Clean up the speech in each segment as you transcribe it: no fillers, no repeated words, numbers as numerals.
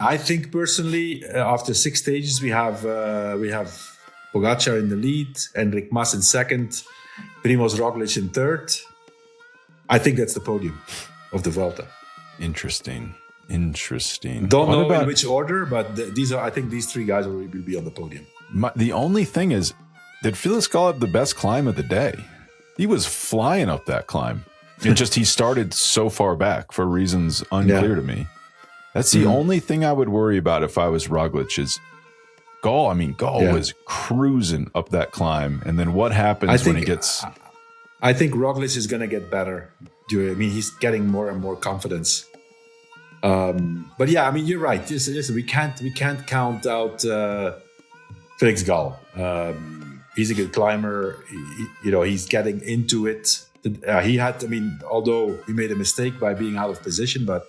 I think personally, after 6 stages, we have Pogačar in the lead, Enric Mas in second, Primož Roglič in third. I think that's the podium of the Vuelta. Interesting. Don't know in which order, but I think these three guys will be on the podium. The only thing is, did Felix Gall have the best climb of the day? He was flying up that climb. He started so far back for reasons unclear to me. That's the only thing I would worry about if I was Roglic is Gall. I mean, Gall was cruising up that climb. And then what happens when he gets... I think Roglic is going to get better. He's getting more and more confidence. But yeah, I mean, you're right. Listen, we can't count out Felix Gall. He's a good climber. He's getting into it. Although he made a mistake by being out of position, but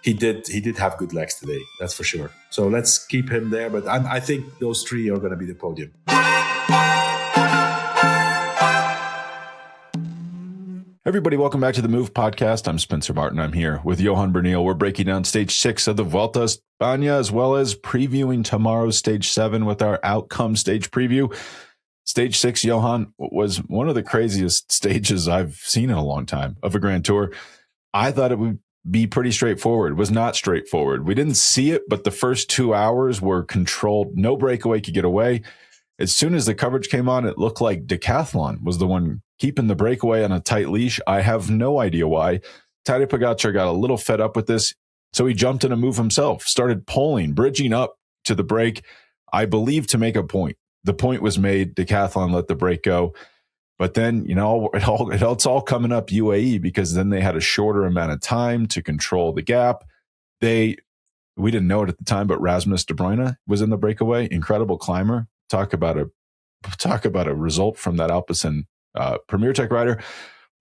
he did have good legs today. That's for sure. So let's keep him there. But I think those three are going to be the podium. Everybody, welcome back to the Move podcast. I'm Spencer Martin. I'm here with Johan Bruyneel. We're breaking down stage 6 of the Vuelta a España, as well as previewing tomorrow's stage 7 with our outcome stage preview. Stage 6, Johan, was one of the craziest stages I've seen in a long time of a Grand Tour. I thought it would be pretty straightforward. It was not straightforward. We didn't see it, but the first 2 hours were controlled. No breakaway could get away. As soon as the coverage came on, it looked like Decathlon was the one keeping the breakaway on a tight leash. I have no idea why. Tadej Pogačar got a little fed up with this, so he jumped in a move himself, started pulling, bridging up to the break, I believe to make a point. The point was made, Decathlon let the break go. But then, it's all coming up UAE because then they had a shorter amount of time to control the gap. We didn't know it at the time, but Rasmus de Bruyne was in the breakaway. Incredible climber. Talk about a result from that Alpecin Premier Tech rider.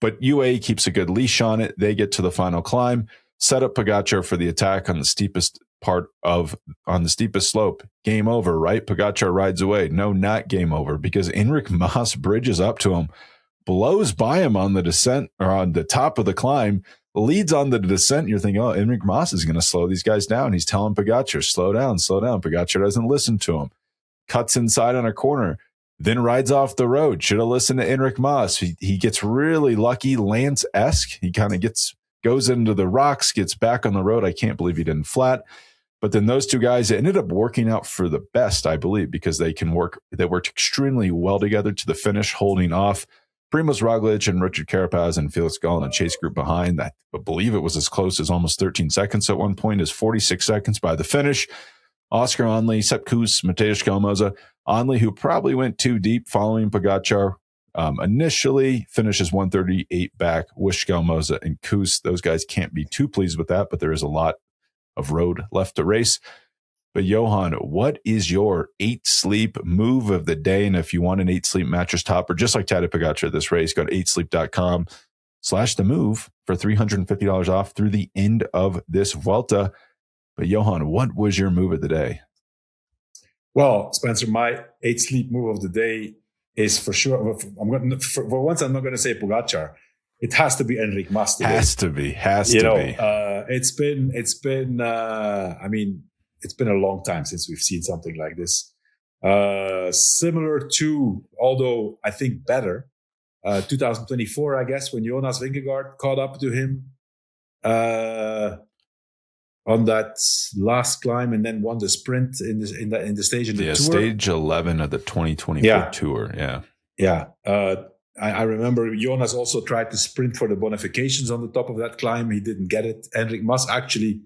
But UAE keeps a good leash on it. They get to the final climb, set up Pogačar for the attack on the steepest slope. Game over, right? Pogačar rides away. No, not game over, because Enric Mas bridges up to him, blows by him on the descent or on the top of the climb, leads on the descent. You're thinking, oh, Enric Mas is going to slow these guys down. He's telling Pogačar, slow down, slow down. Pogačar doesn't listen to him. Cuts inside on a corner, then rides off the road. Should have listened to Enric Mas. He gets really lucky, Lance-esque. He kind of goes into the rocks, gets back on the road. I can't believe he didn't flat. But then those two guys ended up working out for the best, I believe, because they worked extremely well together to the finish, holding off Primož Roglič and Richard Carapaz and Felix Gall in a chase group behind. I believe it was as close as almost 13 seconds at one point, as 46 seconds by the finish. Oscar Onley, Sepp Kuss, Mateusz Skelmoza. Onley, who probably went too deep following Pogačar, initially finishes 138 back with Skelmoza and Kuss. Those guys can't be too pleased with that, but there is a lot of road left to race. But Johan, what is your 8-sleep move of the day? And if you want an 8-sleep mattress topper, just like Tadej Pogačar this race, go to 8sleep.com/themove for $350 off through the end of this Vuelta. But Johan, what was your move of the day? Well, Spencer, my 8-sleep move of the day is for sure. For once, I'm not going to say Pogačar. It has to be Enric Mas today. Has to be. It's been a long time since we've seen something like this. Similar to, although I think better, 2024, I guess, when Jonas Vingegaard caught up to him on that last climb and then won the sprint in the stage in the tour. Stage 11 of the 2024 tour. Yeah. I remember Jonas also tried to sprint for the bonifications on the top of that climb. He didn't get it. Enric Mas actually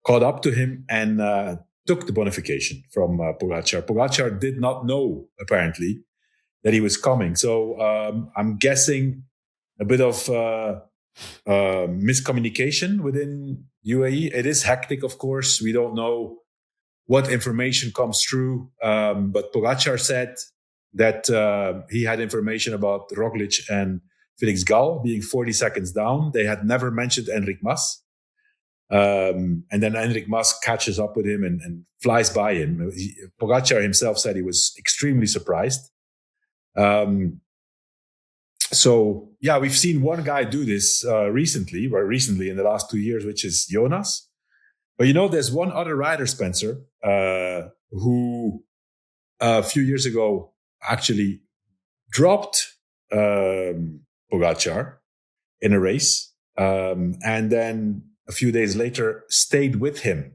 caught up to him and took the bonification from Pogačar. Pogačar did not know, apparently, that he was coming. So I'm guessing a bit of miscommunication within UAE. It is hectic, of course. We don't know what information comes through. But Pogačar said that he had information about Roglič and Felix Gall being 40 seconds down. They had never mentioned Enric Mas. And then Enric Mas catches up with him and flies by him. Pogačar himself said he was extremely surprised. So, we've seen one guy do this recently in the last 2 years, which is Jonas. But there's one other rider, Spencer, who a few years ago actually dropped Pogačar in a race, and then a few days later stayed with him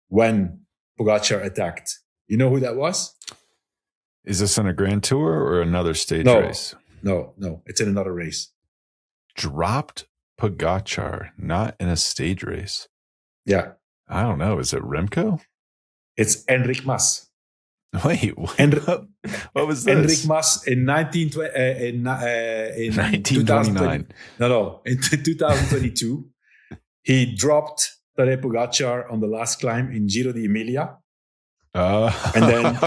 when Pogačar attacked. You know who that was? Is this in a Grand Tour or another stage race? No. It's in another race. Dropped Pogačar, not in a stage race. Yeah. I don't know. Is it Remco? It's Enric Mas. Wait, what was this? Enric Mas in 1929. In 2022, he dropped Tadej Pogačar on the last climb in Giro di Emilia. And then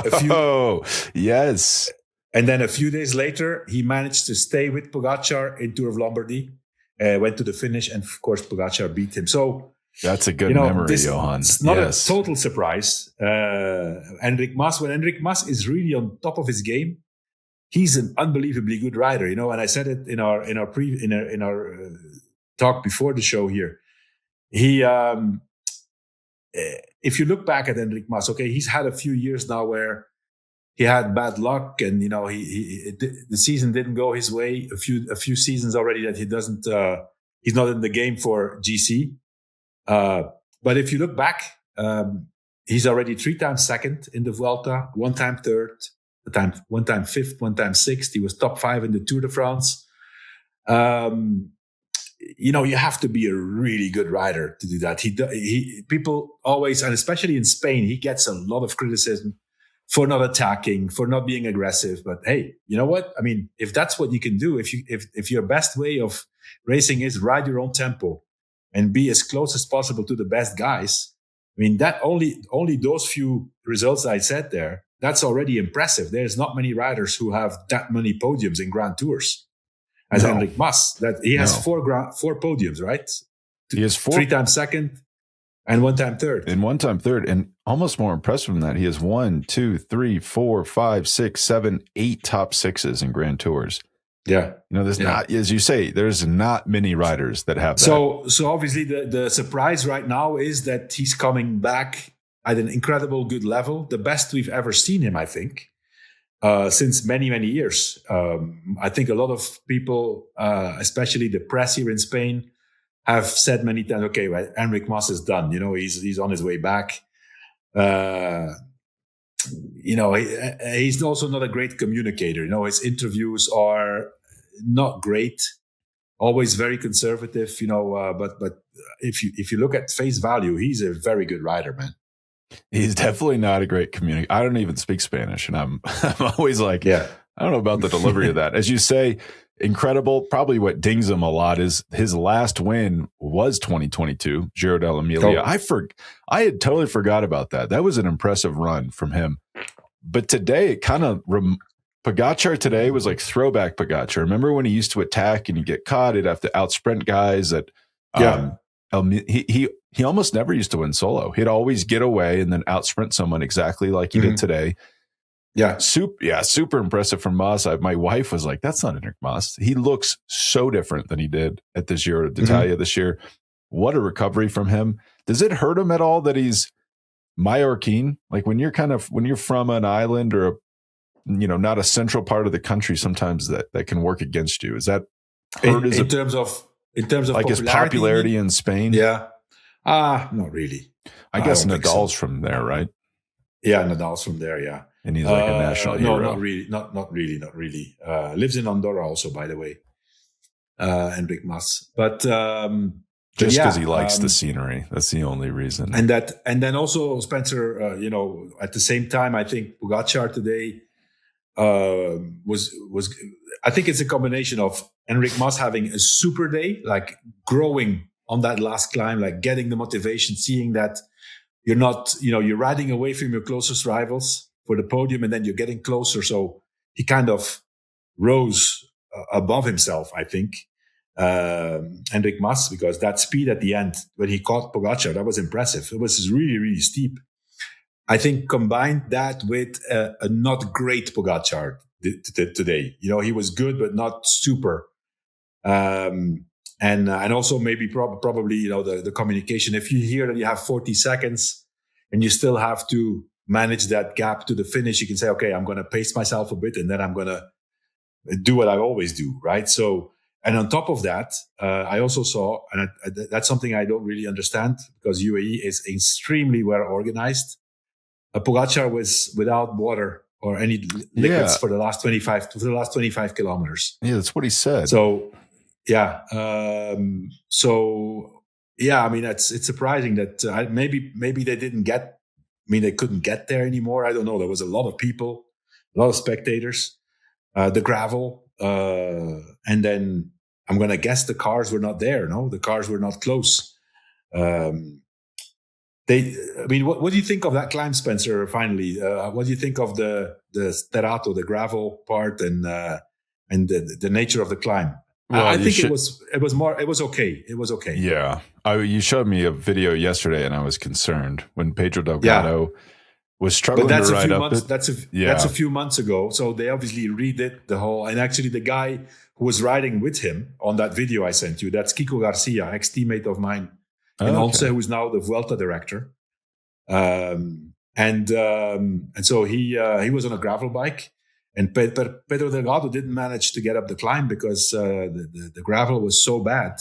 And then a few days later, he managed to stay with Pogačar in Tour of Lombardy, went to the finish, and of course, Pogačar beat him. So that's a good memory, Johan. It's not a total surprise. Enric Mas, when Enric Mas is really on top of his game, he's an unbelievably good rider. And I said it in our talk before the show here. He, if you look back at Enric Mas, okay, he's had a few years now where he had bad luck, and the season didn't go his way. A few seasons already that he doesn't. He's not in the game for GC. But if you look back, he's already 3 times second in the Vuelta, 1 time third, 1 time fifth, 1 time sixth. He was top 5 in the Tour de France. You have to be a really good rider to do that. People always, and especially in Spain, he gets a lot of criticism for not attacking, for not being aggressive. But hey, you know what? I mean, if that's what you can do, if your best way of racing is ride your own tempo and be as close as possible to the best guys, I mean, that only those few results I said there, that's already impressive. There's not many riders who have that many podiums in Grand Tours as Enric Mas. That he has 4 podiums, right? He has 4. 3 times second and 1 time third. And 1 time third. And almost more impressive than that, he has 1, 2, 3, 4, 5, 6, 7, 8 top 6s in Grand Tours. Yeah. There's not, as you say, there's not many riders that have that. So obviously the surprise right now is that he's coming back at an incredible good level, the best we've ever seen him, I think, since many, many years. I think a lot of people, especially the press here in Spain, have said many times, okay, well, Enric Mas is done. He's on his way back. He's also not a great communicator. His interviews are not great, always very conservative. But if you look at face value, he's a very good rider, man. He's definitely not a great communicator. I don't even speak Spanish, and I'm always like, I don't know about the delivery of that. As you say, incredible. Probably what dings him a lot is his last win was 2022 Giro dell'Emilia. I had totally forgot about that. That was an impressive run from him. But today, it kind of Pogačar today was like throwback Pogačar. Remember when he used to attack and he'd get caught? He'd have to outsprint guys. He almost never used to win solo. He'd always get away and then outsprint someone exactly like he did today. Super impressive from Mas. My wife was like, that's not Enric Mas. He looks so different than he did at the Giro d'Italia this year. What a recovery from him. Does it hurt him at all that he's Mallorquin? Like when you're from an island or not a central part of the country, sometimes that can work against you. Is that hurt in terms of like his popularity in Spain? Yeah. Not really. I guess Nadal's from there, right? Yeah, Nadal's from there, yeah. And he's like a national hero. No, not really. Lives in Andorra also, by the way. Enric Mas. But just because he likes the scenery. That's the only reason. And then also Spencer, at the same time, I think Pogačar today was I think it's a combination of Enric Mas having a super day, like growing on that last climb, like getting the motivation, seeing that you're not, you're riding away from your closest rivals for the podium, and then you're getting closer. So he kind of rose above himself, I think, Enric Mas, because that speed at the end when he caught Pogačar, that was impressive. It was really, really steep. I think combined that with a not great Pogačar today. He was good, but not super. and also maybe probably the communication. If you hear that you have 40 seconds and you still have to manage that gap to the finish, you can say, okay, I'm going to pace myself a bit, and then I'm going to do what I always do, right? So, and on top of that, I also saw, and that's something I don't really understand, because UAE is extremely well organized. Pogačar was without water or any liquids for the last 25 kilometers. Yeah, that's what he said. So, yeah. I mean, it's surprising that maybe they didn't get. I mean, they couldn't get there anymore. I don't know. There was a lot of people, a lot of spectators. The gravel, and then I'm going to guess the cars were not there. No, the cars were not close. What do you think of that climb, Spencer? Finally, what do you think of the Sterrato, the gravel part, and the nature of the climb? Well, I think it was okay. It was okay. Yeah, you showed me a video yesterday, and I was concerned when Pedro Delgado was struggling to ride up. That's a few months ago. So they obviously redid the whole. And actually, the guy who was riding with him on that video I sent you, that's Kiko Garcia, ex-teammate of mine in Once, who is now the Vuelta director. And so he was on a gravel bike, and Pedro Delgado didn't manage to get up the climb because the gravel was so bad.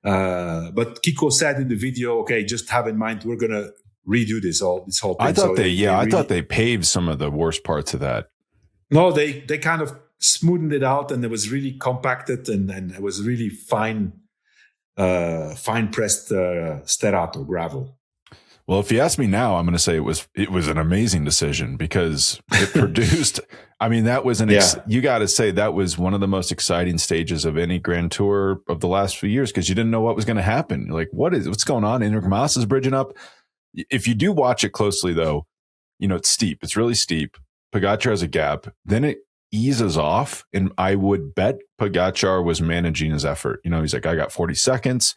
But Kiko said in the video, okay, just have in mind, we're going to redo this whole thing. I thought I thought they paved some of the worst parts of that. No, they kind of smoothened it out, and it was really compacted, and it was really fine pressed Sterrato gravel. Well, if you ask me now, I'm going to say it was an amazing decision, because it produced. I mean, that was you got to say that was one of the most exciting stages of any Grand Tour of the last few years, because you didn't know what was going to happen. You're like, what's going on? Enric Mas is bridging up. If you do watch it closely, though, it's steep. It's really steep. Pogačar has a gap. Then it eases off, and I would bet Pogačar was managing his effort. He's like, I got 40 seconds.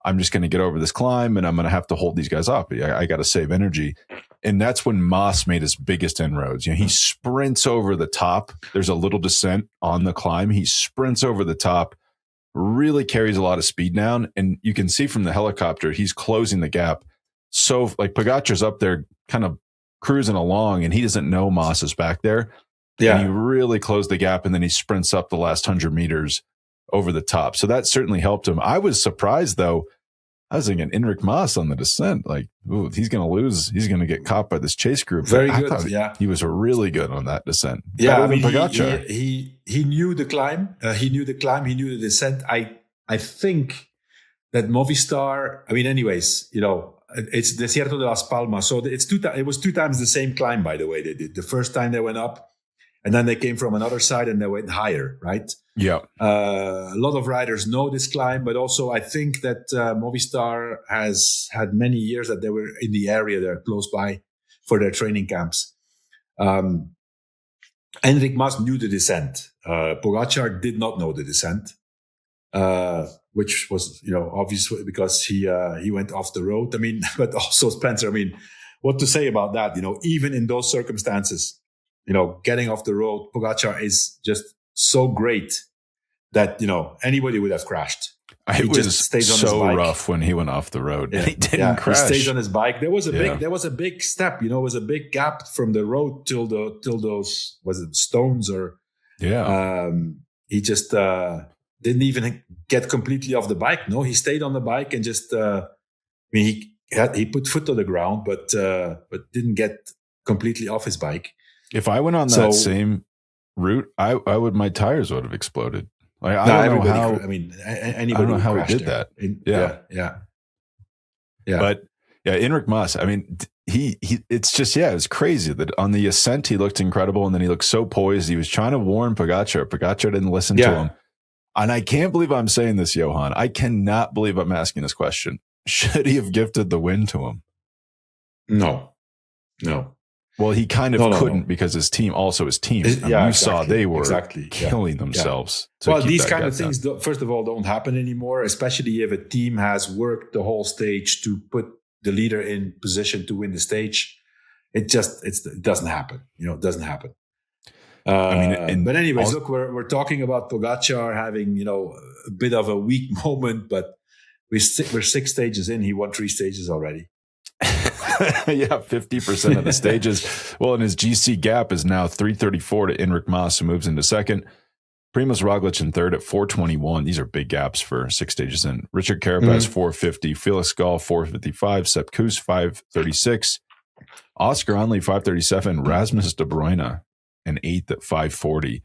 I'm just going to get over this climb, and I'm going to have to hold these guys up. I got to save energy. And that's when Mas made his biggest inroads. He sprints over the top. There's a little descent on the climb. He sprints over the top, really carries a lot of speed down. And you can see from the helicopter, he's closing the gap. So like Pogačar's up there kind of cruising along, and he doesn't know Mas is back there. Yeah. And he really closed the gap, and then he sprints up the last 100 meters over the top. So that certainly helped him. I was surprised, though. I was thinking Enric Mas on the descent, like, ooh, he's going to lose. He's going to get caught by this chase group. Very good. He was really good on that descent. Yeah, I mean, he knew the climb. He knew the descent. I think that Movistar. I mean, anyways, it's Desierto de las Palmas, so it was 2 times the same climb. By the way, they did the first time they went up, and then they came from another side and they went higher, right? Yeah. A lot of riders know this climb, but also I think that Movistar has had many years that they were in the area there close by for their training camps. Enric Mas knew the descent. Pogačar did not know the descent, which was, obviously because he went off the road. I mean, but also Spencer, I mean, what to say about that? Even in those circumstances, getting off the road, Pogačar is just so great that, anybody would have crashed. It was so rough when he went off the road. Yeah. He didn't crash. He stayed on his bike. There was a big step, it was a big gap from the road till those, was it stones or? Yeah. He just didn't even get completely off the bike. No, he stayed on the bike and just, he put foot to the ground, but didn't get completely off his bike. If I went on that same route, my tires would have exploded. Like, I don't know how. I mean, anybody. I don't know how he did that. Yeah. But yeah, Enric Mas. I mean, it's just it's crazy that on the ascent he looked incredible, and then he looked so poised. He was trying to warn Pogačar. Pogačar didn't listen to him. And I can't believe I'm saying this, Johan. I cannot believe I'm asking this question. Should he have gifted the win to him? No. Well, he kind of couldn't because his team. You saw they were killing themselves. Well, these kind of things, first of all, don't happen anymore, especially if a team has worked the whole stage to put the leader in position to win the stage. It doesn't happen. It doesn't happen. But anyways, look, we're talking about Pogačar having, a bit of a weak moment, but we're 6 stages in. He won 3 stages already. Yeah, 50% of the stages. Well, and his GC gap is now 334 to Enric Mas, who moves into second. Primoz Roglic in third at 421. These are big gaps for 6 stages in. Richard Carapaz, 450. Felix Gall, 455. Sepp Kuss, 536. Oscar Onley, 537. Rasmus de Bruyne, an 8th at 540.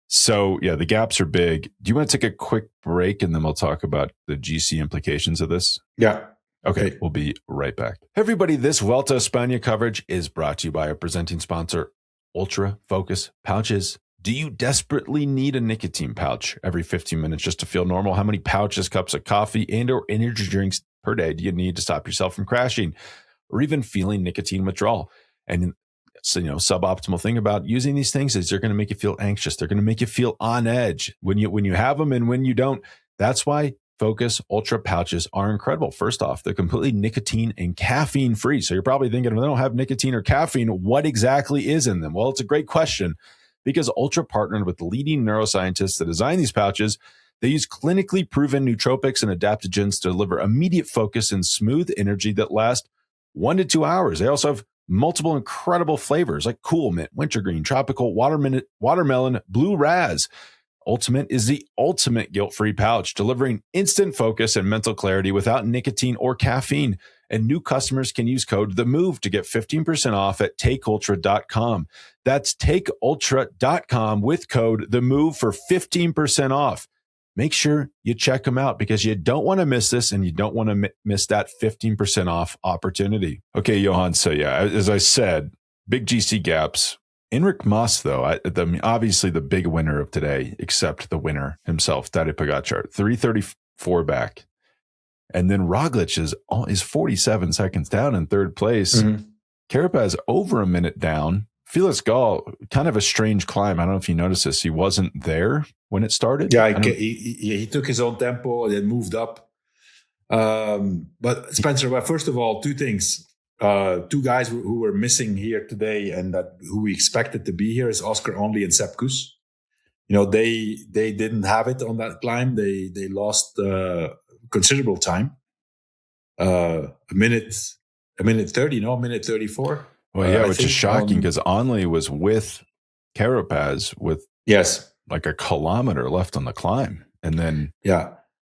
So, yeah, the gaps are big. Do you want to take a quick break and then we'll talk about the GC implications of this? Yeah. Okay, we'll be right back. Hey everybody, this Vuelta España coverage is brought to you by our presenting sponsor, Ultra Focus Pouches. Do you desperately need a nicotine pouch every 15 minutes just to feel normal? How many pouches, cups of coffee, and or energy drinks per day do you need to stop yourself from crashing or even feeling nicotine withdrawal? And so, suboptimal thing about using these things is they're going to make you feel anxious. They're going to make you feel on edge when you have them and when you don't. That's why Focus Ultra pouches are incredible. First off, they're completely nicotine and caffeine free. So you're probably thinking, if they don't have nicotine or caffeine, what exactly is in them? Well, it's a great question because Ultra partnered with leading neuroscientists to design these pouches. They use clinically proven nootropics and adaptogens to deliver immediate focus and smooth energy that lasts 1 to 2 hours. They also have multiple incredible flavors like cool mint, wintergreen, tropical, watermelon, blue raz. Ultimate is the ultimate guilt-free pouch, delivering instant focus and mental clarity without nicotine or caffeine. And new customers can use code THEMOVE to get 15% off at takeultra.com. That's takeultra.com with code THEMOVE for 15% off. Make sure you check them out because you don't want to miss this and you don't want to miss that 15% off opportunity. Okay, Johan. So yeah, as I said, big GC gaps. Enric Mas, though, obviously the big winner of today, except the winner himself, Tadej Pogačar, 334 back. And then Roglic is 47 seconds down in third place. Carapaz over a minute down. Felix Gall, kind of a strange climb. I don't know if you noticed this. He wasn't there when it started. Yeah, he took his own tempo and then moved up. But Spencer, well, first of all, 2 things. 2 guys who were missing here today and who we expected to be here is Oscar Onley and Sepp Kuss. They didn't have it on that climb. They lost considerable time. A minute 30, no, a minute 34. Well, yeah, which is shocking because Onley was with Carapaz with like a kilometer left on the climb, and then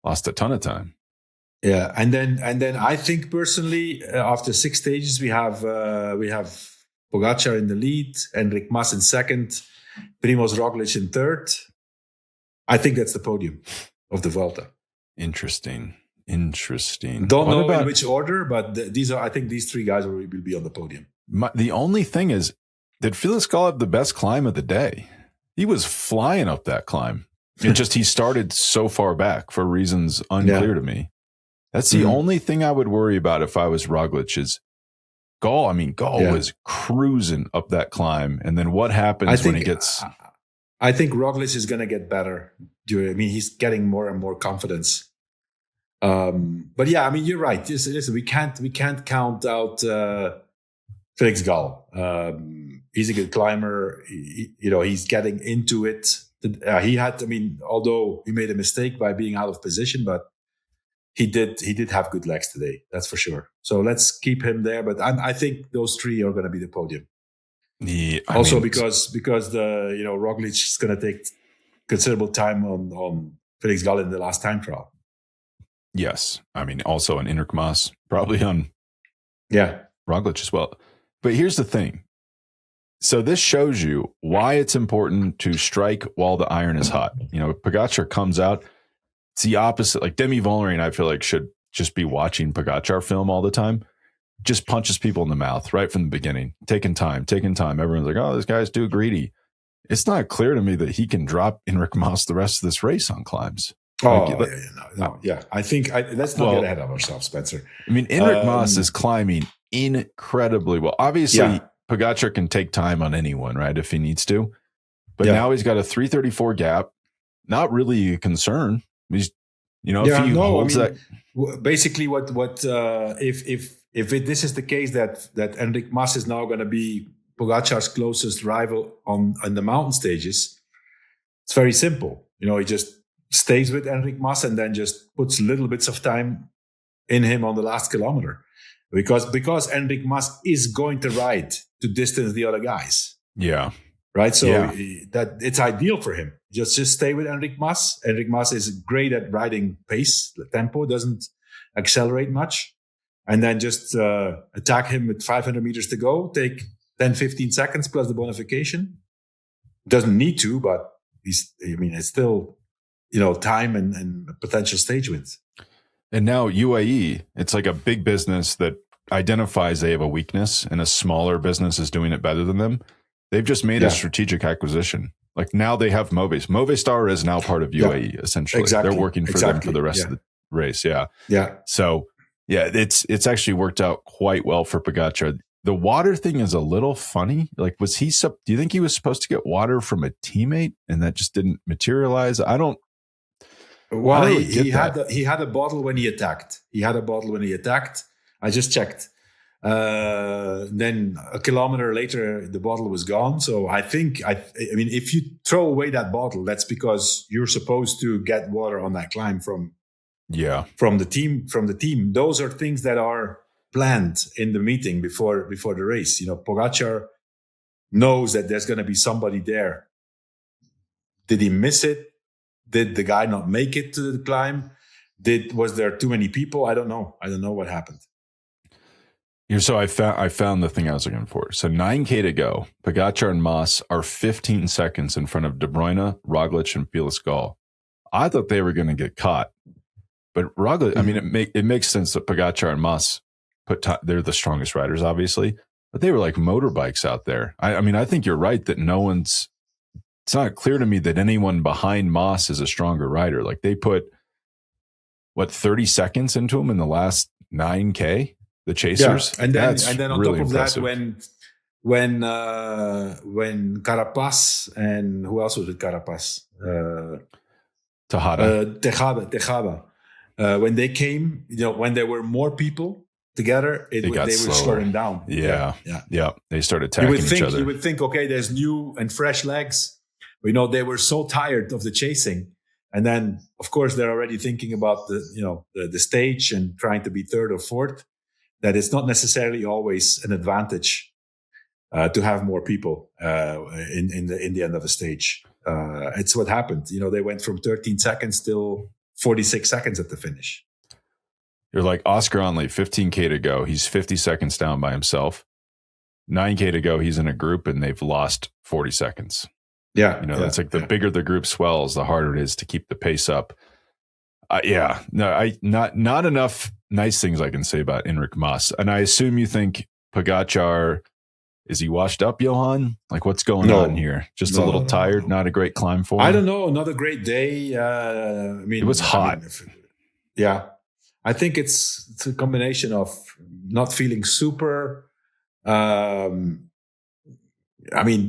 lost a ton of time. Yeah, and then I think personally, after 6 stages, we have Pogačar in the lead, Enric Mas in second, Primoz Roglic in third. I think that's the podium of the Vuelta. Interesting. Don't know in which order, but I think these 3 guys will be on the podium. The only thing is, did Felix Gall have the best climb of the day? He was flying up that climb. It just he started so far back for reasons unclear to me. That's the only thing I would worry about if I was Roglic is Gall. I mean, Gall was cruising up that climb. And then what happens when he gets... I think Roglic is going to get better. He's getting more and more confidence. But yeah, you're right. Listen, we can't count out Felix Gall. He's a good climber. He's getting into it. Although he made a mistake by being out of position, but he did have good legs today. That's for sure. So let's keep him there. But I think those 3 are going to be the podium. Because the Roglic is going to take considerable time on Felix Gall in the last time trial. Yes, also on Enric Mas, probably on Roglic as well. But here's the thing. So this shows you why it's important to strike while the iron is hot. Pogačar comes out. It's the opposite. Like Demi Vollering, I feel like should just be watching Pogačar film all the time. Just punches people in the mouth right from the beginning. Taking time. Everyone's like, oh, this guy's too greedy. It's not clear to me that he can drop Enric Mas the rest of this race on climbs. Yeah. I think let's not get ahead of ourselves, Spencer. Enric Mas is climbing incredibly well. Obviously, Pogačar can take time on anyone, right, if he needs to. But now he's got a 334 gap. Not really a concern. He's, if he holds that. Basically, if this is the case that Enric Mas is now going to be Pogacar's closest rival on the mountain stages, it's very simple. He just stays with Enric Mas and then just puts little bits of time in him on the last kilometer. Because Enric Mas is going to ride to distance the other guys. Yeah. Right? So that it's ideal for him. Just stay with Enric Mas. Enric Mas is great at riding pace. The tempo doesn't accelerate much. And then just attack him with 500 meters to go. Take 10, 15 seconds plus the bonification. Doesn't need to, but it's still, time and potential stage wins. And now UAE, it's like a big business that identifies they have a weakness and a smaller business is doing it better than them. They've just made a strategic acquisition. Like now they have Movistar. Movistar is now part of UAE, essentially. Exactly. They're working for them for the rest of the race. Yeah. Yeah. So it's actually worked out quite well for Pogačar. The water thing is a little funny. Like, do you think he was supposed to get water from a teammate and that just didn't materialize? Well, he had a bottle when he attacked. I just checked. Then a kilometer later, the bottle was gone. So I think, if you throw away that bottle, that's because you're supposed to get water on that climb from the team. Those are things that are planned in the meeting before the race. Pogačar knows that there's going to be somebody there. Did he miss it? Did the guy not make it to the climb? Was there too many people? I don't know. I don't know what happened. So I found the thing I was looking for. So 9K to go. Pogačar and Mas are 15 seconds in front of De Bruyne, Roglic, and Felix Gall. I thought they were going to get caught, but Roglic. It makes sense that Pogačar and Mas they're the strongest riders, obviously, but they were like motorbikes out there. I think you're right that it's not clear to me that anyone behind Mas is a stronger rider. Like they put 30 seconds into him in the last 9K. The chasers, and then on really top of impressive. that, when Carapaz and who else was it? Carapaz, Tejada. When they came, when there were more people together, they were slowing down. Yeah. They started attacking each other. You would think, okay, there's new and fresh legs. They were so tired of the chasing, and then of course they're already thinking about the stage and trying to be third or fourth. That it's not necessarily always an advantage to have more people in the end of the stage. It's what happened. They went from 13 seconds till 46 seconds at the finish. You're like Oscar Onley, 15K to go. He's 50 seconds down by himself. 9K to go. He's in a group and they've lost 40 seconds. Yeah. That's like the bigger the group swells, the harder it is to keep the pace up. Not enough nice things I can say about Enric Mas. And I assume you think Pogačar, is he washed up, Johan? Like what's going on here? Just a little tired, not a great climb for him? I don't know. Not a great day. It was hot. I think it's a combination of not feeling super,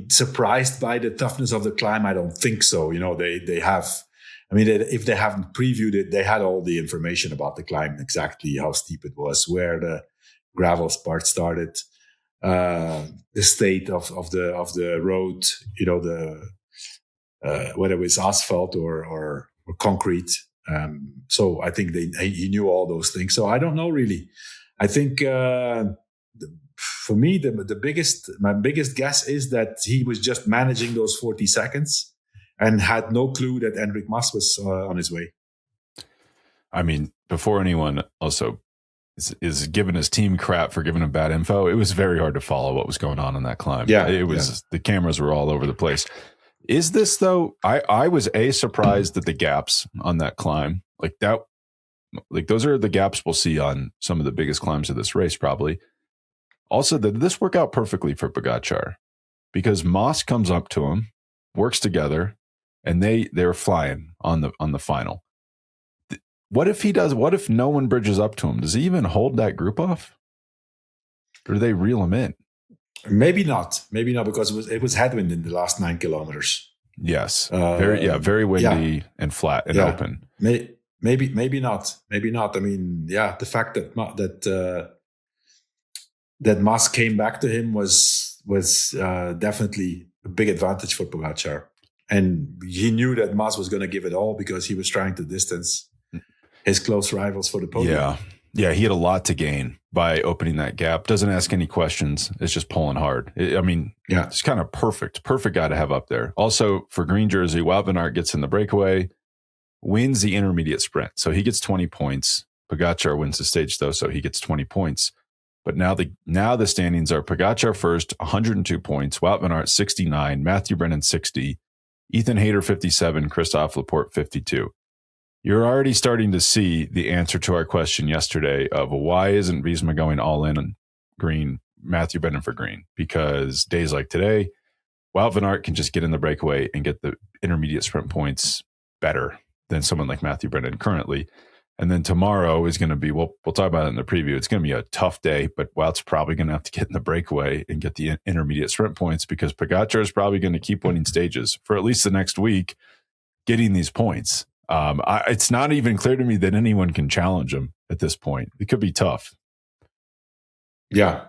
surprised by the toughness of the climb. I don't think so. They have, if they haven't previewed it, they had all the information about the climb, exactly how steep it was, where the gravel part started, the state of the road, whether it was asphalt or concrete. So I think he knew all those things. So I don't know really. I think for me, my biggest guess is that he was just managing those 40 seconds. And had no clue that Enric Mas was on his way. Before anyone also is giving his team crap for giving him bad info, it was very hard to follow what was going on that climb. Yeah, it was. The cameras were all over the place. Is this though? I was surprised at the gaps on that climb. Like those are the gaps we'll see on some of the biggest climbs of this race, probably. Also, did this work out perfectly for Pogačar? Because Mas comes up to him, works together. And they're flying on the final. What if no one bridges up to him? Does he even hold that group off? Or do they reel him in? Maybe not, because it was headwind in the last 9 kilometers. Yes. Very windy and flat and open. Maybe not. The fact that Mas came back to him was definitely a big advantage for Pogačar. And he knew that Mas was going to give it all because he was trying to distance his close rivals for the podium. Yeah, he had a lot to gain by opening that gap. Doesn't ask any questions. It's just pulling hard. It's kind of perfect guy to have up there. Also, for green jersey, Wout van Aert gets in the breakaway, wins the intermediate sprint. So he gets 20 points. Pogačar wins the stage, though, so he gets 20 points. But now the standings are Pogačar first, 102 points, Wout van Aert 69, Matthew Brennan 60, Ethan Hayter 57, Christophe Laporte 52. You're already starting to see the answer to our question yesterday of why isn't Visma going all in on green, Matthew Brennan for green? Because days like today, Wout van Aert can just get in the breakaway and get the intermediate sprint points better than someone like Matthew Brennan currently. And then tomorrow is going to be, we'll talk about it in the preview. It's going to be a tough day, but Wout's probably going to have to get in the breakaway and get the intermediate sprint points because Pogačar is probably going to keep winning stages for at least the next week, getting these points. It's not even clear to me that anyone can challenge him at this point. It could be tough. Yeah.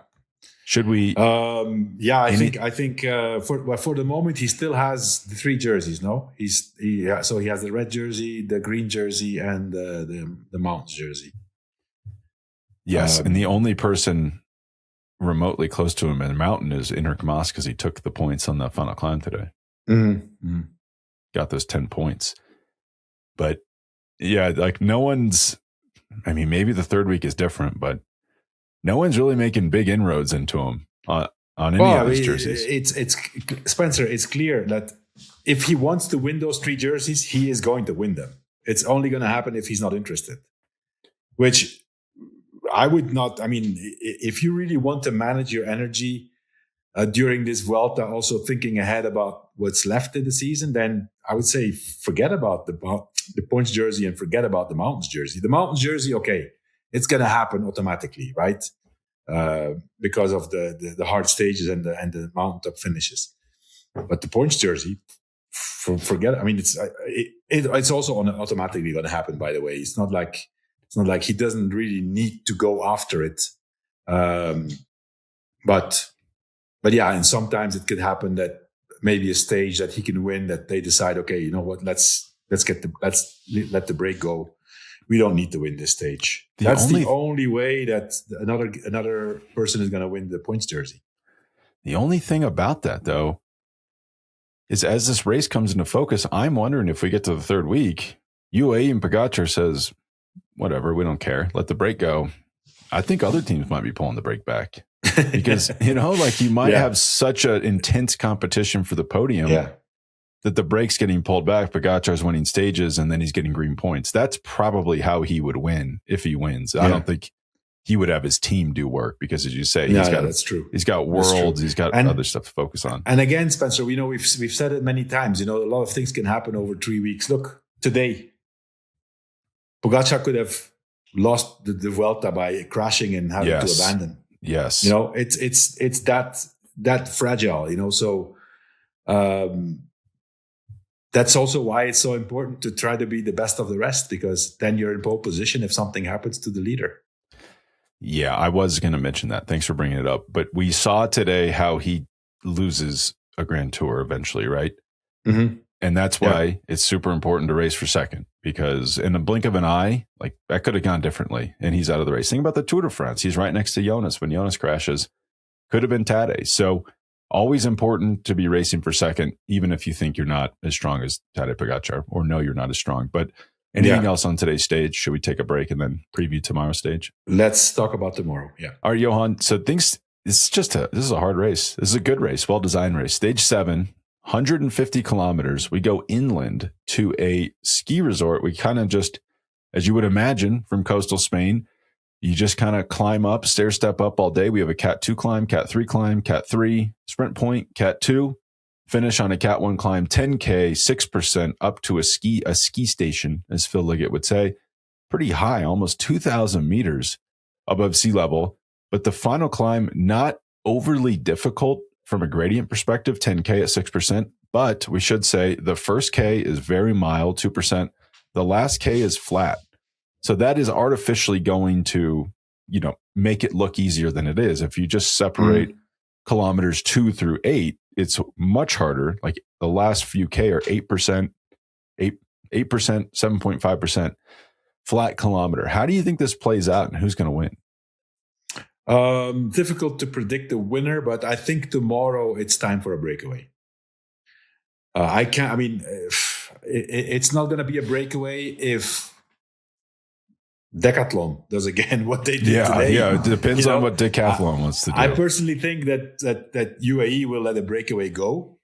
Should we? I think for the moment he still has the 3 jerseys. No, so he has the red jersey, the green jersey, and the mountains jersey. Yes, and the only person remotely close to him in the mountain is Enric Mas because he took the points on the final climb today. Mm-hmm. Got those 10 points. But yeah, like no one's, maybe the third week is different, but no one's really making big inroads into him on any of his jerseys. It's Spencer, it's clear that if he wants to win those 3 jerseys, he is going to win them. It's only going to happen if he's not interested, which I would not. If you really want to manage your energy during this Vuelta, also thinking ahead about what's left in the season, then I would say forget about the points jersey and forget about the mountains jersey. The mountains jersey, okay, it's going to happen automatically, right? Because of the hard stages and the mountaintop finishes. But the points jersey, forget. It's also automatically going to happen. By the way, it's not like he doesn't really need to go after it. But yeah, and sometimes it could happen that maybe a stage that he can win, that they decide, okay, you know what, let's let the break go. We don't need to win this stage. That's the only way that another person is going to win the points jersey. The only thing about that, though, is as this race comes into focus, I'm wondering if we get to the third week, UAE and Pogačar says, whatever, we don't care. Let the break go. I think other teams might be pulling the break back because, you might have such an intense competition for the podium that the break's getting pulled back. Pogačar's winning stages and then he's getting green points. That's probably how he would win if he wins. I don't think he would have his team do work because, as you say, that's true. He's got worlds, he's got other stuff to focus on. And again, Spencer, we've said it many times. A lot of things can happen over 3 weeks. Look, today, Pogačar could have lost the Vuelta by crashing and having to abandon. Yes, it's that fragile. So that's also why it's so important to try to be the best of the rest, because then you're in pole position if something happens to the leader. Yeah, I was going to mention that. Thanks for bringing it up. But we saw today how he loses a Grand Tour eventually, right? Mm-hmm. And that's why it's super important to race for second, because in a blink of an eye, like that could have gone differently and he's out of the race. Think about the Tour de France. He's right next to Jonas. When Jonas crashes, could have been Tadej. So always important to be racing for second, even if you think you're not as strong as Tadej Pogačar or know you're not as strong. But anything else on today's stage? Should we take a break and then preview tomorrow's stage? Let's talk about tomorrow. Yeah. All right, Johan. So this is a hard race. This is a good race, well-designed race. Stage 7, 150 kilometers. We go inland to a ski resort. We kind of just, as you would imagine from coastal Spain, you just kind of climb up, stair step up all day. We have a Cat 2 climb, Cat 3 climb, Cat 3, sprint point, Cat 2, finish on a Cat 1 climb, 10K, 6% up to a ski station, as Phil Liggett would say. Pretty high, almost 2,000 meters above sea level. But the final climb, not overly difficult from a gradient perspective, 10K at 6%. But we should say the first K is very mild, 2%. The last K is flat. So that is artificially going to, make it look easier than it is. If you just separate kilometers 2 through 8, it's much harder. Like the last few K are 8%, 8%, 7.5% flat kilometer. How do you think this plays out and who's going to win? Difficult to predict the winner, but I think tomorrow it's time for a breakaway. It's not going to be a breakaway if Decathlon does again what they did today. Yeah, it depends on what Decathlon wants to do. I personally think that UAE will let a breakaway go.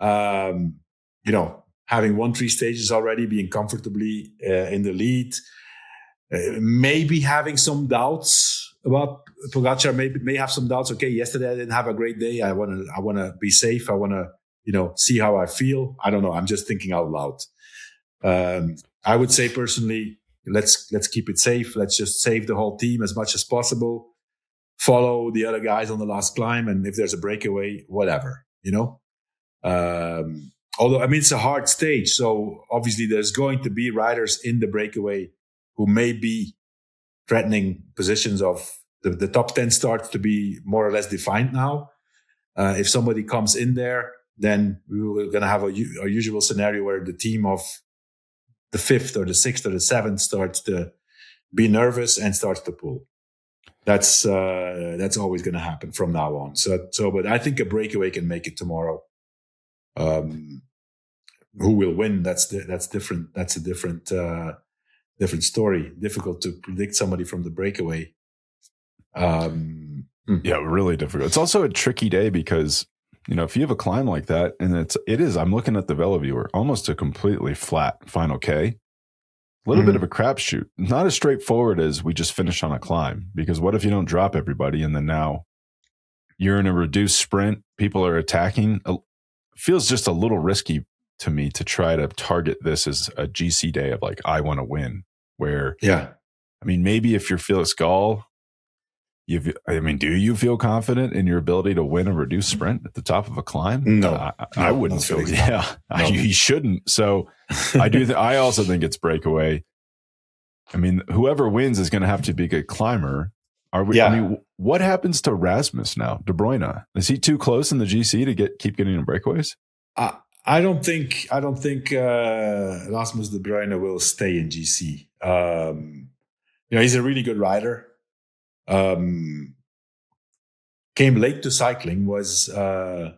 Having won 3 stages already, being comfortably in the lead, maybe having some doubts about Pogačar. May have some doubts. Okay, yesterday I didn't have a great day. I want to be safe. I want to see how I feel. I don't know. I'm just thinking out loud. I would say personally, let's keep it safe. Let's just save the whole team as much as possible. Follow the other guys on the last climb, and if there's a breakaway, whatever. Although it's a hard stage, so obviously there's going to be riders in the breakaway who may be threatening positions of the top 10 starts to be more or less defined now. If somebody comes in there, then we're going to have our usual scenario where the team of the 5th or the 6th or the 7th starts to be nervous and starts to pull. That's always going to happen from now on. But I think a breakaway can make it tomorrow. Who will win? That's different. That's a different story. Difficult to predict somebody from the breakaway. Yeah, really difficult. It's also a tricky day because if you have a climb like that, and it is. I'm looking at the Velo Viewer, almost a completely flat final K. A little bit of a crapshoot. Not as straightforward as we just finish on a climb. Because what if you don't drop everybody, and then now you're in a reduced sprint? People are attacking. Feels just a little risky to me to try to target this as a GC day of like, I want to win. Where, maybe if you're Felix Gall, do you feel confident in your ability to win a reduced sprint at the top of a climb? No, I wouldn't feel. He shouldn't. So I do. I also think it's breakaway. Whoever wins is going to have to be a good climber. Are we? Yeah. What happens to Rasmus now? De Bruyne, is he too close in the GC to keep getting in breakaways? I don't think Rasmus De Bruyne will stay in GC. He's a really good rider. Came late to cycling, was a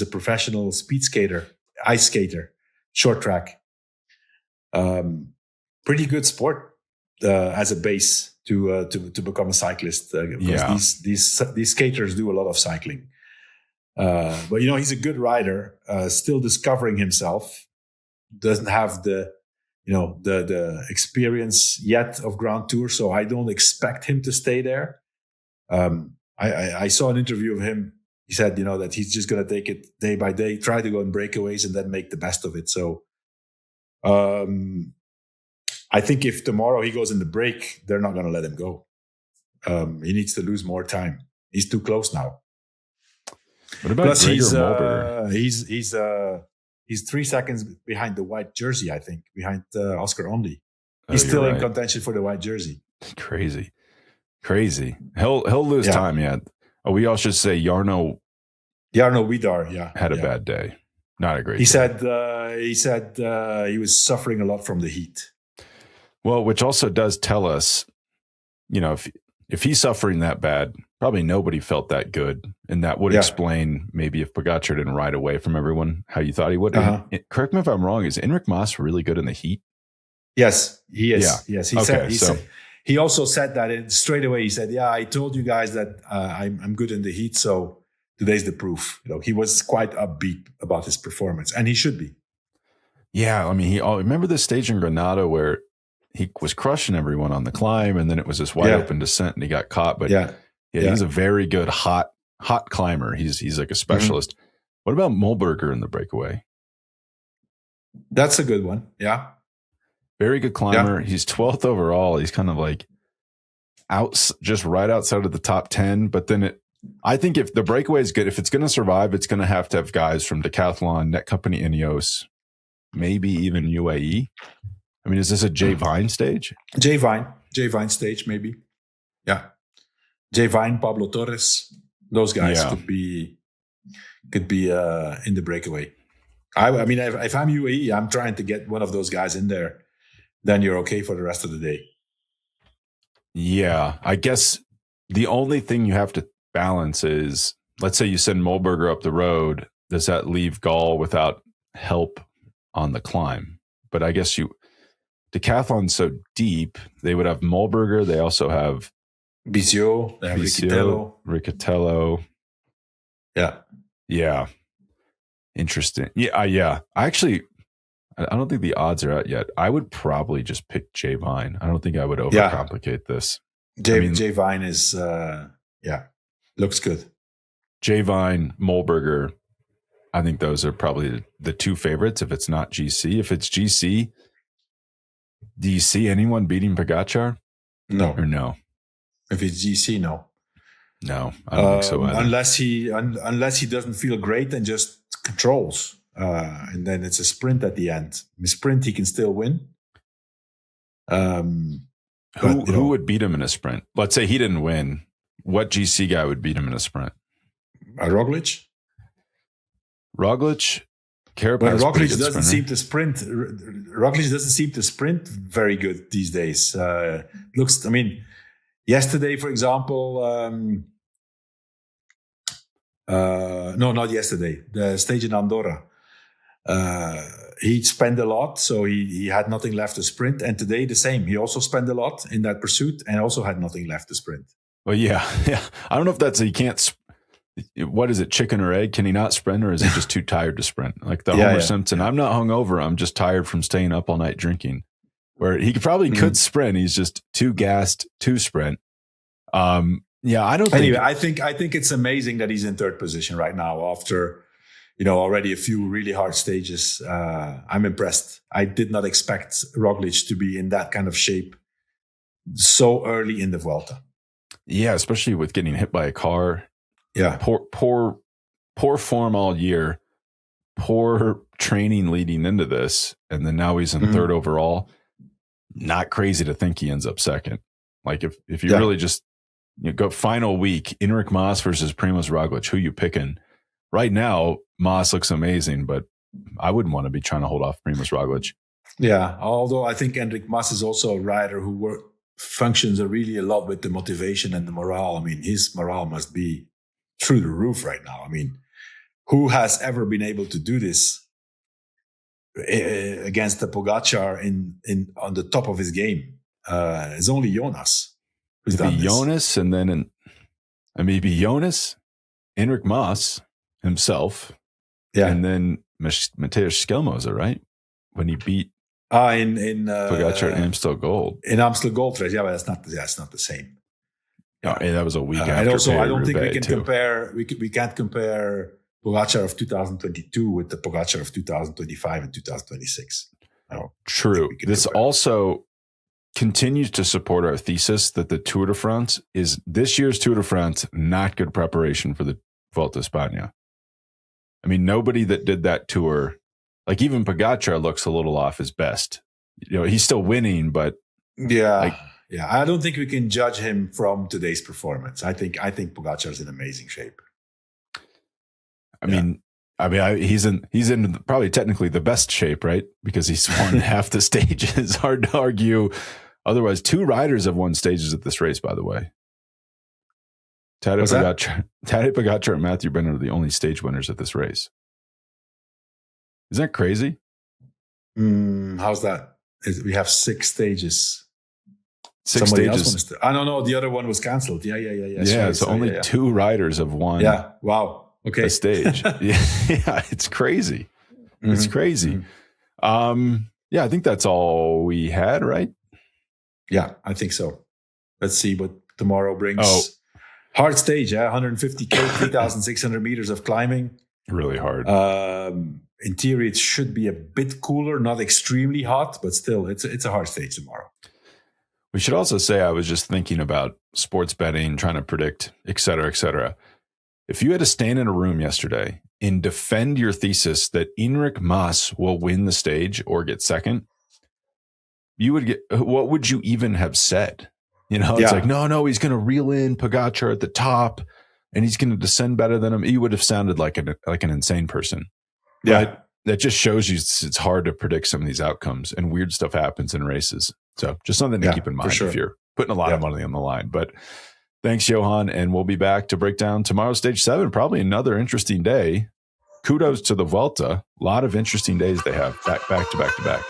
professional speed skater, ice skater, short track. Pretty good sport as a base to become a cyclist. Because these skaters do a lot of cycling. But he's a good rider, still discovering himself. Doesn't have the experience yet of Grand Tour, so I don't expect him to stay there. I saw an interview of him. He said, that he's just going to take it day by day, try to go in breakaways, and then make the best of it. So, I think if tomorrow he goes in the break, they're not going to let him go. He needs to lose more time. He's too close now. What about Plus, Gregor he's 3 seconds behind the white jersey, I think, behind Oscar Ondy. He's still in contention for the white jersey. Crazy. He'll lose time yet. Oh, we all should say Jarno Widar, had a bad day. Not a great. He said he was suffering a lot from the heat. Well, which also does tell us, if he's suffering that bad, probably nobody felt that good, and that would explain maybe if Pogačar didn't ride away from everyone how you thought he would. Correct me if I'm wrong. Is Enric Mas really good in the heat? Yes, he is. Yeah. Yes, he also said that straight away. He said, "Yeah, I told you guys that I'm good in the heat, so today's the proof." He was quite upbeat about his performance, and he should be. Yeah, remember this stage in Granada where he was crushing everyone on the climb, and then it was this wide open descent, and he got caught. But he's a very good hot climber. He's like a specialist. Mm-hmm. What about Mühlberger in the breakaway? That's a good one. Yeah. Very good climber. Yeah. He's 12th overall. He's kind of like just right outside of the top 10. But then I think if the breakaway is good, if it's going to survive, it's going to have guys from Decathlon, Net Company, Ineos, maybe even UAE. Is this a Jay Vine stage? Jay Vine stage, maybe. Yeah. Jay Vine, Pablo Torres, Those guys Yeah. could be in the breakaway. I mean, if I'm UAE, I'm trying to get one of those guys in there. Then you're okay for the rest of the day. Yeah, I guess the only thing you have to balance is, let's say you send Molberger up the road. Does that leave Gall without help on the climb? But I guess Decathlon's so deep, they would have Molberger. They also have Bizio, they have Riccatello. Yeah. Yeah. Interesting. Yeah. I don't think the odds are out yet. I would probably just pick Jay Vine. I don't think I would overcomplicate this. Jay Vine is, looks good. Jay Vine, Molberger. I think those are probably the two favorites if it's not GC. If it's GC, do you see anyone beating Pogačar? No. Or no? If it's GC, no. No, I don't think so either. Unless he doesn't feel great and just controls. And then it's a sprint at the end. In sprint, he can still win. Who would beat him in a sprint? Let's say he didn't win. What GC guy would beat him in a sprint? Roglic? Carapaz. But Roglic doesn't seem to sprint. Roglic doesn't seem to sprint very good these days. Yesterday, for example, no, not yesterday. The stage in Andorra. He spent a lot, so he had nothing left to sprint. And today, the same. He also spent a lot in that pursuit and also had nothing left to sprint. Well, yeah. I don't know if that's he can't. What is it, chicken or egg? Can he not sprint, or is he just too tired to sprint? Like the Homer Simpson. I'm not hungover. I'm just tired from staying up all night drinking. Where he probably could sprint. He's just too gassed to sprint. I don't think. Anyway, I think it's amazing that he's in third position right now after, already a few really hard stages. I'm impressed. I did not expect Roglic to be in that kind of shape so early in the Vuelta. Yeah, especially with getting hit by a car. Yeah. Poor form all year. Poor training leading into this. And then now he's in third overall. Not crazy to think he ends up second. Like if you really just go final week, Enric Mas versus Primož Roglic, who you picking? Right now, Mas looks amazing, but I wouldn't want to be trying to hold off Primož Roglic. Yeah, although I think Enric Mas is also a rider who functions really a lot with the motivation and the morale. I mean, his morale must be through the roof right now. I mean, who has ever been able to do this against the Pogačar on the top of his game? It's only Jonas who's done this. Jonas, and then maybe Jonas, Enric Mas himself, and then Mateusz Skelmoza, right? When he beat in Pogačar at Amstel Gold. In Amstel Gold race, but that's not the same. That was a week after. And also, I don't think we can compare. We can't compare Pogačar of 2022 with the Pogačar of 2025 and 2026. True. This also continues to support our thesis that the Tour de France is this year's Tour de France not good preparation for the Vuelta a España. I mean, nobody that did that tour, like even Pogačar, looks a little off his best. He's still winning, but I don't think we can judge him from today's performance. I think Pogačar is in amazing shape. He's in probably technically the best shape, right? Because he's won half the stages. Hard to argue. Otherwise, 2 riders have won stages at this race, by the way. Tadej Pogačar and Matthew Bennett are the only stage winners at this race. Isn't that crazy? How's that? We have 6 stages. 6 stages. I don't know. The other one was canceled. Yeah. Yeah, so only 2 riders have won. Yeah. Wow. Okay. A stage. yeah, it's crazy. It's crazy. I think that's all we had, right? Yeah, I think so. Let's see what tomorrow brings. Hard stage, 150K, 3,600 meters of climbing. Really hard. In theory, it should be a bit cooler, not extremely hot, but still, it's a hard stage tomorrow. We should also say, I was just thinking about sports betting, trying to predict, et cetera, et cetera. If you had to stand in a room yesterday and defend your thesis that Enric Mas will win the stage or get second, what would you even have said? It's like, no, he's going to reel in Pogačar at the top and he's going to descend better than him. He would have sounded like an insane person. Yeah. But that just shows you it's hard to predict some of these outcomes, and weird stuff happens in races. So just something to keep in mind if you're putting a lot of money on the line. But thanks, Johan, and we'll be back to break down tomorrow's stage 7. Probably another interesting day. Kudos to the Vuelta. A lot of interesting days they have back to back to back.